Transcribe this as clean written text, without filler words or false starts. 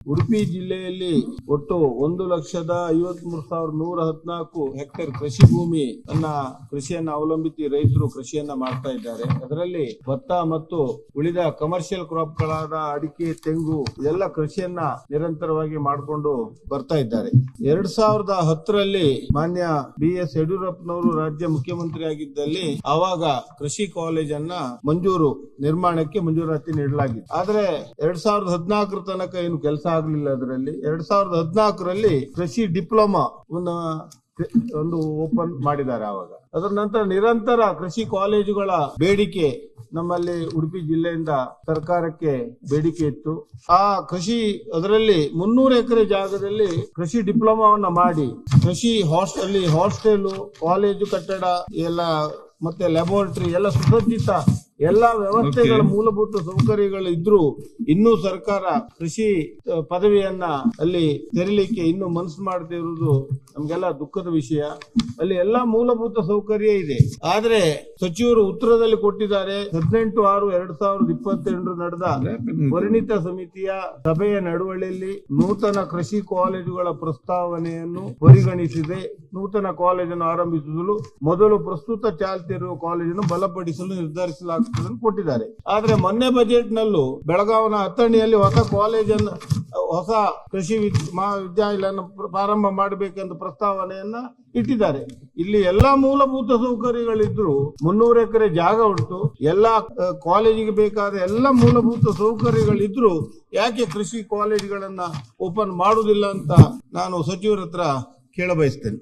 ಉಡುಪಿ ಜಿಲ್ಲೆಯಲ್ಲಿ ಒಟ್ಟು 1,53,114 ಹೆಕ್ಟೇರ್ ಕೃಷಿ ಭೂಮಿ ಕೃಷಿಯನ್ನು ಅವಲಂಬಿಸಿ ರೈತರು ಕೃಷಿಯನ್ನ ಮಾಡ್ತಾ ಇದ್ದಾರೆ. ಅದರಲ್ಲಿ ಭತ್ತ ಮತ್ತು ಉಳಿದ ಕಮರ್ಷಿಯಲ್ ಕ್ರಾಪ್ ಗಳಾದ ಅಡಿಕೆ, ತೆಂಗು ಇದೆಲ್ಲ ಕೃಷಿಯನ್ನ ನಿರಂತರವಾಗಿ ಮಾಡಿಕೊಂಡು ಬರ್ತಾ ಇದ್ದಾರೆ. 2010ರಲ್ಲಿ ಮಾನ್ಯ BS ಯಡಿಯೂರಪ್ಪನವರು ರಾಜ್ಯ ಮುಖ್ಯಮಂತ್ರಿ ಆಗಿದ್ದಲ್ಲಿ ಆವಾಗ ಕೃಷಿ ಕಾಲೇಜನ್ನ ನಿರ್ಮಾಣಕ್ಕೆ ಮಂಜೂರಾತಿ ನೀಡಲಾಗಿತ್ತು. ಆದ್ರೆ 2014 ತನಕ ಏನು ಕೆಲಸ ಆಗಲಿಲ್ಲ. ಅದರಲ್ಲಿ 2014ರಲ್ಲಿ ಕೃಷಿ ಡಿಪ್ಲೊಮಾ ಒಂದು ಓಪನ್ ಮಾಡಿದ್ದಾರೆ. ಆವಾಗ ಅದರ ನಂತರ ನಿರಂತರ ಕೃಷಿ ಕಾಲೇಜುಗಳ ಬೇಡಿಕೆ ನಮ್ಮಲ್ಲಿ ಉಡುಪಿ ಜಿಲ್ಲೆಯಿಂದ ಸರ್ಕಾರಕ್ಕೆ ಬೇಡಿಕೆ ಇತ್ತು. ಆ ಅದರಲ್ಲಿ 300 ಎಕರೆ ಜಾಗದಲ್ಲಿ ಕೃಷಿ ಡಿಪ್ಲೊಮಾವನ್ನ ಮಾಡಿ ಕೃಷಿ ಹಾಸ್ಟೆಲ್, ಕಾಲೇಜು ಕಟ್ಟಡ ಎಲ್ಲ ಮತ್ತೆ ಲ್ಯಾಬೋರೇಟರಿ ಎಲ್ಲ ಸುಸಜ್ಜಿತ ಎಲ್ಲಾ ವ್ಯವಸ್ಥೆಗಳ ಮೂಲಭೂತ ಸೌಕರ್ಯಗಳು ಇದ್ರೂ ಇನ್ನೂ ಸರ್ಕಾರ ಕೃಷಿ ಪದವಿಯನ್ನ ಅಲ್ಲಿ ತೆರಲಿಕ್ಕೆ ಇನ್ನೂ ಮನಸ್ಸು ಮಾಡದೇ ಇರುವುದು ನಮ್ಗೆಲ್ಲ ದುಃಖದ ವಿಷಯ. ಅಲ್ಲಿ ಎಲ್ಲಾ ಮೂಲಭೂತ ಸೌಕರ್ಯ ಇದೆ. ಆದ್ರೆ ಸಚಿವರು ಉತ್ತರದಲ್ಲಿ ಕೊಟ್ಟಿದ್ದಾರೆ, 18/6/2022 ನಡೆದ ಪರಿಣಿತ ಸಮಿತಿಯ ಸಭೆಯ ನಡುವಳಿಯಲ್ಲಿ ನೂತನ ಕೃಷಿ ಕಾಲೇಜುಗಳ ಪ್ರಸ್ತಾವನೆಯನ್ನು ಪರಿಗಣಿಸಿದೆ. ನೂತನ ಕಾಲೇಜನ್ನು ಆರಂಭಿಸಲು ಮೊದಲು ಪ್ರಸ್ತುತ ಚಾಲ್ತಿಯಿರುವ ಕಾಲೇಜನ್ನು ಬಲಪಡಿಸಲು ನಿರ್ಧರಿಸಲಾಗುತ್ತದೆ ಕೊಟ್ಟಿದ್ದಾರೆ. ಆದ್ರೆ ಮೊನ್ನೆ ಬಜೆಟ್ ನಲ್ಲೂ ಬೆಳಗಾವಿನ ಅಥಣಿಯಲ್ಲಿ ಹೊಸ ಕೃಷಿ ಮಹಾವಿದ್ಯಾಲಯ ಪ್ರಾರಂಭ ಮಾಡಬೇಕೆಂದು ಪ್ರಸ್ತಾವನೆಯನ್ನ ಇಟ್ಟಿದ್ದಾರೆ. ಇಲ್ಲಿ ಎಲ್ಲಾ ಮೂಲಭೂತ ಸೌಕರ್ಯಗಳಿದ್ರು, 300 ಎಕರೆ ಜಾಗ ಉಂಟು, ಎಲ್ಲಾ ಕಾಲೇಜಿಗೆ ಬೇಕಾದ ಎಲ್ಲಾ ಮೂಲಭೂತ ಸೌಕರ್ಯಗಳಿದ್ರು ಯಾಕೆ ಕೃಷಿ ಕಾಲೇಜುಗಳನ್ನ ಓಪನ್ ಮಾಡುವುದಿಲ್ಲ ಅಂತ ನಾನು ಸಚಿವರ ಹತ್ರ ಕೇಳಬಯಸ್ತೇನೆ.